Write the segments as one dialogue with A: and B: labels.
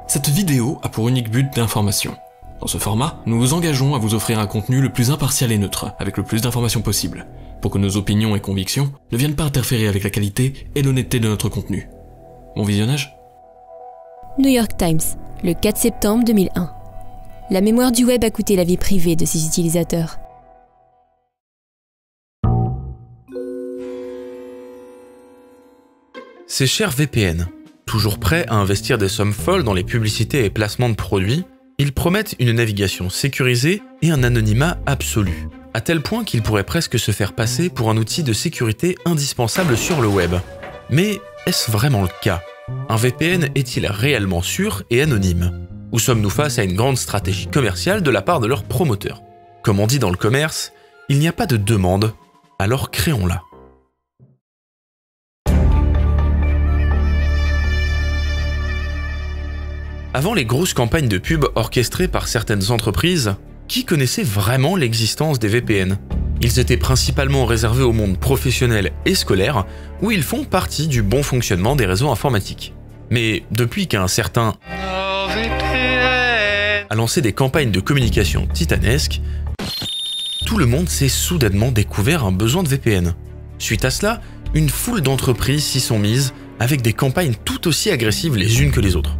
A: Cette vidéo a pour unique but d'information. Dans ce format, nous vous engageons à vous offrir un contenu le plus impartial et neutre, avec le plus d'informations possible, pour que nos opinions et convictions ne viennent pas interférer avec la qualité et l'honnêteté de notre contenu. Bon visionnage ?
B: New York Times, le 4 septembre 2001. La mémoire du web a coûté la vie privée de ses utilisateurs.
C: Ces chers VPN, toujours prêts à investir des sommes folles dans les publicités et placements de produits, ils promettent une navigation sécurisée et un anonymat absolu, à tel point qu'ils pourraient presque se faire passer pour un outil de sécurité indispensable sur le web. Mais est-ce vraiment le cas ? Un VPN est-il réellement sûr et anonyme ? Ou sommes-nous face à une grande stratégie commerciale de la part de leurs promoteurs ? Comme on dit dans le commerce, il n'y a pas de demande, alors créons-la. Avant les grosses campagnes de pub orchestrées par certaines entreprises, qui connaissait vraiment l'existence des VPN ? Ils étaient principalement réservés au monde professionnel et scolaire, où ils font partie du bon fonctionnement des réseaux informatiques. Mais depuis qu'un certain a lancé des campagnes de communication titanesques, tout le monde s'est soudainement découvert un besoin de VPN. Suite à cela, une foule d'entreprises s'y sont mises, avec des campagnes tout aussi agressives les unes que les autres.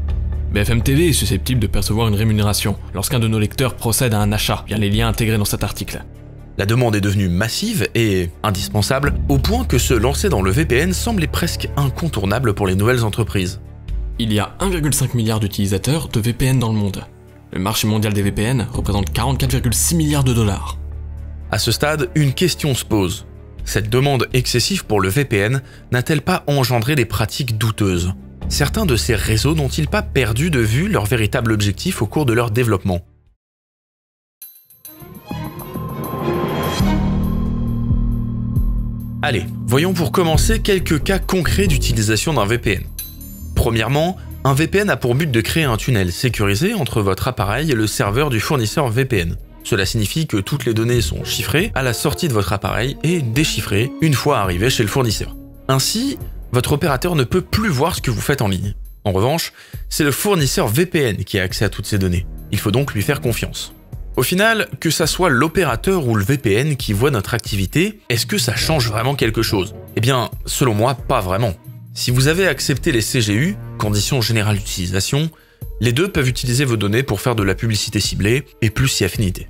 A: BFM TV est susceptible de percevoir une rémunération lorsqu'un de nos lecteurs procède à un achat via les liens intégrés dans cet article.
C: La demande est devenue massive et indispensable, au point que se lancer dans le VPN semblait presque incontournable pour les nouvelles entreprises.
A: Il y a 1,5 milliard d'utilisateurs de VPN dans le monde. Le marché mondial des VPN représente 44,6 milliards de dollars.
C: À ce stade, une question se pose. Cette demande excessive pour le VPN n'a-t-elle pas engendré des pratiques douteuses ? Certains de ces réseaux n'ont-ils pas perdu de vue leur véritable objectif au cours de leur développement ? Allez, voyons pour commencer quelques cas concrets d'utilisation d'un VPN. Premièrement, un VPN a pour but de créer un tunnel sécurisé entre votre appareil et le serveur du fournisseur VPN. Cela signifie que toutes les données sont chiffrées à la sortie de votre appareil et déchiffrées une fois arrivées chez le fournisseur. Ainsi, votre opérateur ne peut plus voir ce que vous faites en ligne. En revanche, c'est le fournisseur VPN qui a accès à toutes ces données. Il faut donc lui faire confiance. Au final, que ça soit l'opérateur ou le VPN qui voit notre activité, est-ce que ça change vraiment quelque chose ? Eh bien, selon moi, pas vraiment. Si vous avez accepté les CGU, conditions générales d'utilisation, les deux peuvent utiliser vos données pour faire de la publicité ciblée et plus si affinité.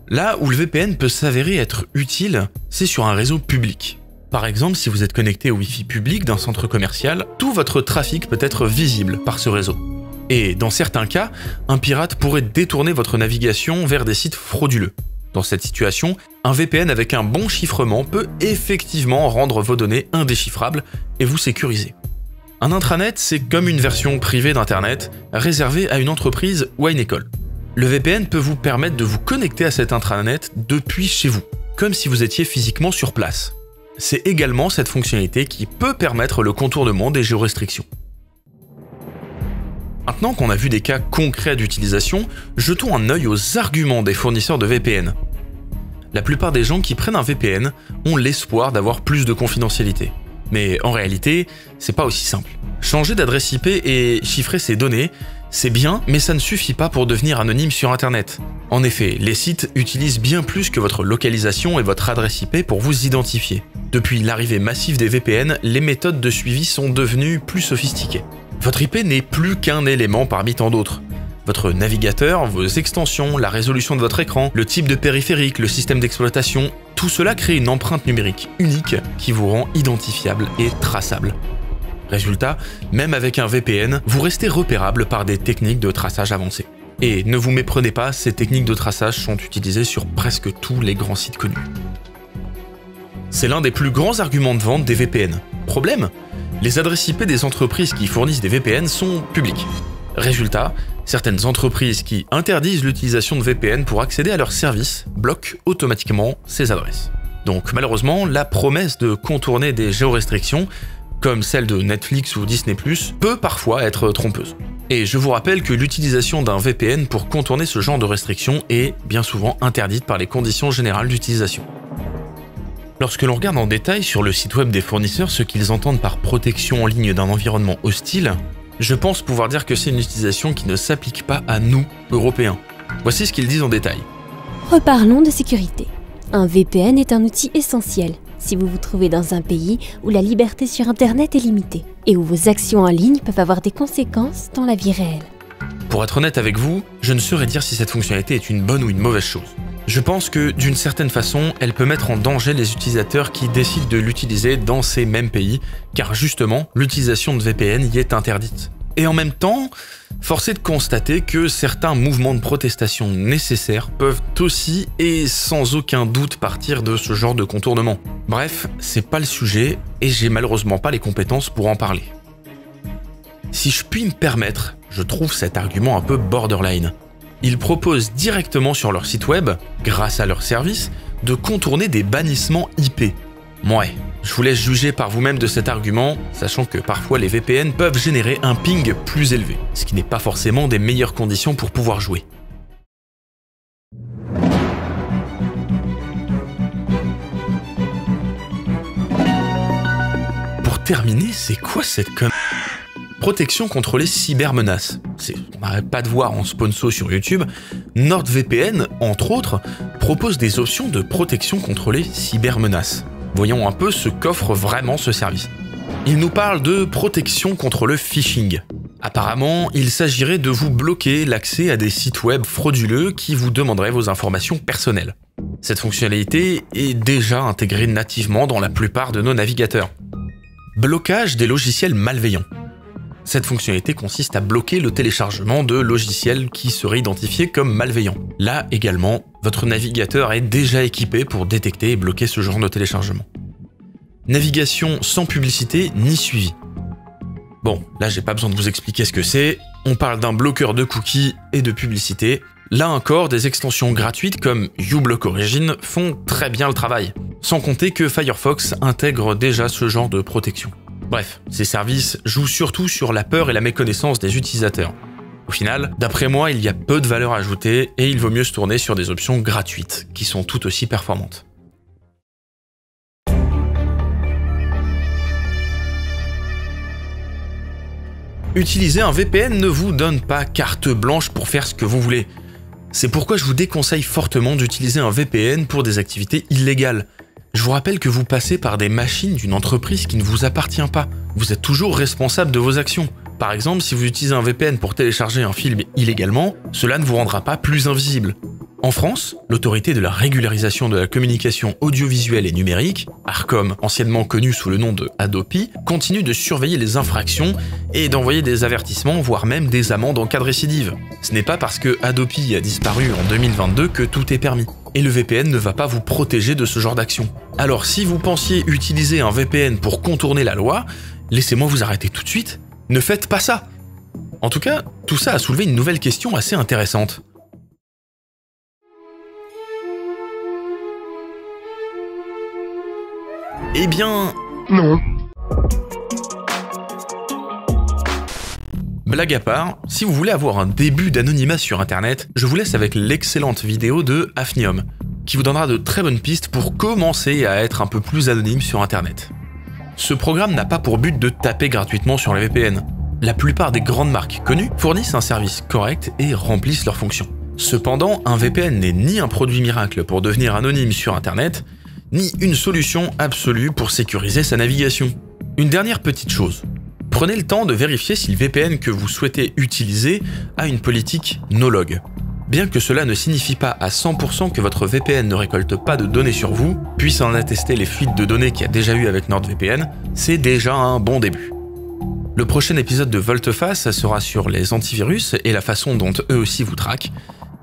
C: Là où le VPN peut s'avérer être utile, c'est sur un réseau public. Par exemple, si vous êtes connecté au Wi-Fi public d'un centre commercial, tout votre trafic peut être visible par ce réseau. Et dans certains cas, un pirate pourrait détourner votre navigation vers des sites frauduleux. Dans cette situation, un VPN avec un bon chiffrement peut effectivement rendre vos données indéchiffrables et vous sécuriser. Un intranet, c'est comme une version privée d'Internet réservée à une entreprise ou à une école. Le VPN peut vous permettre de vous connecter à cet intranet depuis chez vous, comme si vous étiez physiquement sur place. C'est également cette fonctionnalité qui peut permettre le contournement des géorestrictions. Maintenant qu'on a vu des cas concrets d'utilisation, jetons un œil aux arguments des fournisseurs de VPN. La plupart des gens qui prennent un VPN ont l'espoir d'avoir plus de confidentialité. Mais en réalité, c'est pas aussi simple. Changer d'adresse IP et chiffrer ses données, c'est bien, mais ça ne suffit pas pour devenir anonyme sur Internet. En effet, les sites utilisent bien plus que votre localisation et votre adresse IP pour vous identifier. Depuis l'arrivée massive des VPN, les méthodes de suivi sont devenues plus sophistiquées. Votre IP n'est plus qu'un élément parmi tant d'autres. Votre navigateur, vos extensions, la résolution de votre écran, le type de périphérique, le système d'exploitation, tout cela crée une empreinte numérique unique qui vous rend identifiable et traçable. Résultat, même avec un VPN, vous restez repérable par des techniques de traçage avancées. Et ne vous méprenez pas, ces techniques de traçage sont utilisées sur presque tous les grands sites connus. C'est l'un des plus grands arguments de vente des VPN. Problème ? Les adresses IP des entreprises qui fournissent des VPN sont publiques. Résultat, certaines entreprises qui interdisent l'utilisation de VPN pour accéder à leurs services bloquent automatiquement ces adresses. Donc malheureusement, la promesse de contourner des géorestrictions, comme celle de Netflix ou Disney+, peut parfois être trompeuse. Et je vous rappelle que l'utilisation d'un VPN pour contourner ce genre de restrictions est bien souvent interdite par les conditions générales d'utilisation. Lorsque l'on regarde en détail sur le site web des fournisseurs ce qu'ils entendent par protection en ligne d'un environnement hostile, Je pense pouvoir dire que c'est une utilisation qui ne s'applique pas à nous, Européens. Voici ce qu'ils disent en détail.
B: Reparlons de sécurité. Un VPN est un outil essentiel si vous vous trouvez dans un pays où la liberté sur Internet est limitée et où vos actions en ligne peuvent avoir des conséquences dans la vie réelle.
C: Pour être honnête avec vous, je ne saurais dire si cette fonctionnalité est une bonne ou une mauvaise chose. Je pense que, d'une certaine façon, elle peut mettre en danger les utilisateurs qui décident de l'utiliser dans ces mêmes pays, car justement, l'utilisation de VPN y est interdite. Et en même temps, force est de constater que certains mouvements de protestation nécessaires peuvent aussi et sans aucun doute partir de ce genre de contournement. Bref, c'est pas le sujet et j'ai malheureusement pas les compétences pour en parler. Si je puis me permettre, je trouve cet argument un peu borderline. Ils proposent directement sur leur site web, grâce à leur service, de contourner des bannissements IP. Ouais, je vous laisse juger par vous-même de cet argument, sachant que parfois les VPN peuvent générer un ping plus élevé, ce qui n'est pas forcément des meilleures conditions pour pouvoir jouer. Pour terminer, c'est quoi cette protection contre les cybermenaces. On n'arrête pas de voir en sponsor sur YouTube, NordVPN, entre autres, propose des options de protection contre les cybermenaces. Voyons un peu ce qu'offre vraiment ce service. Il nous parle de protection contre le phishing. Apparemment, il s'agirait de vous bloquer l'accès à des sites web frauduleux qui vous demanderaient vos informations personnelles. Cette fonctionnalité est déjà intégrée nativement dans la plupart de nos navigateurs. Blocage des logiciels malveillants. Cette fonctionnalité consiste à bloquer le téléchargement de logiciels qui seraient identifiés comme malveillants. Là également, votre navigateur est déjà équipé pour détecter et bloquer ce genre de téléchargement. Navigation sans publicité ni suivi. Bon, là j'ai pas besoin de vous expliquer ce que c'est, on parle d'un bloqueur de cookies et de publicité. Là encore, des extensions gratuites comme uBlock Origin font très bien le travail, sans compter que Firefox intègre déjà ce genre de protection. Bref, ces services jouent surtout sur la peur et la méconnaissance des utilisateurs. Au final, d'après moi, il y a peu de valeur ajoutée et il vaut mieux se tourner sur des options gratuites, qui sont tout aussi performantes. Utiliser un VPN ne vous donne pas carte blanche pour faire ce que vous voulez. C'est pourquoi je vous déconseille fortement d'utiliser un VPN pour des activités illégales. Je vous rappelle que vous passez par des machines d'une entreprise qui ne vous appartient pas. Vous êtes toujours responsable de vos actions. Par exemple, si vous utilisez un VPN pour télécharger un film illégalement, cela ne vous rendra pas plus invisible. En France, l'autorité de la régularisation de la communication audiovisuelle et numérique, Arcom, anciennement connue sous le nom de Hadopi, continue de surveiller les infractions et d'envoyer des avertissements, voire même des amendes en cas de récidive. Ce n'est pas parce que Hadopi a disparu en 2022 que tout est permis. Et le VPN ne va pas vous protéger de ce genre d'action. Alors si vous pensiez utiliser un VPN pour contourner la loi, laissez-moi vous arrêter tout de suite. Ne faites pas ça. En tout cas, tout ça a soulevé une nouvelle question assez intéressante. Eh bien... non. Blague à part, si vous voulez avoir un début d'anonymat sur Internet, je vous laisse avec l'excellente vidéo de Hafnium, qui vous donnera de très bonnes pistes pour commencer à être un peu plus anonyme sur Internet. Ce programme n'a pas pour but de taper gratuitement sur les VPN. La plupart des grandes marques connues fournissent un service correct et remplissent leurs fonctions. Cependant, un VPN n'est ni un produit miracle pour devenir anonyme sur Internet, ni une solution absolue pour sécuriser sa navigation. Une dernière petite chose. Prenez le temps de vérifier si le VPN que vous souhaitez utiliser a une politique no-log. Bien que cela ne signifie pas à 100% que votre VPN ne récolte pas de données sur vous, puisse en attester les fuites de données qu'il y a déjà eu avec NordVPN, c'est déjà un bon début. Le prochain épisode de Volte-Face sera sur les antivirus et la façon dont eux aussi vous traquent.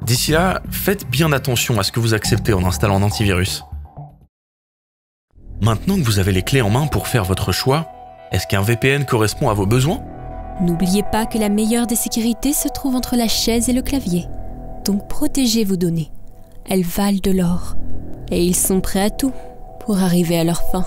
C: D'ici là, faites bien attention à ce que vous acceptez en installant un antivirus. Maintenant que vous avez les clés en main pour faire votre choix, est-ce qu'un VPN correspond à vos besoins ?
B: N'oubliez pas que la meilleure des sécurités se trouve entre la chaise et le clavier. Donc protégez vos données. Elles valent de l'or. Et ils sont prêts à tout pour arriver à leur fin.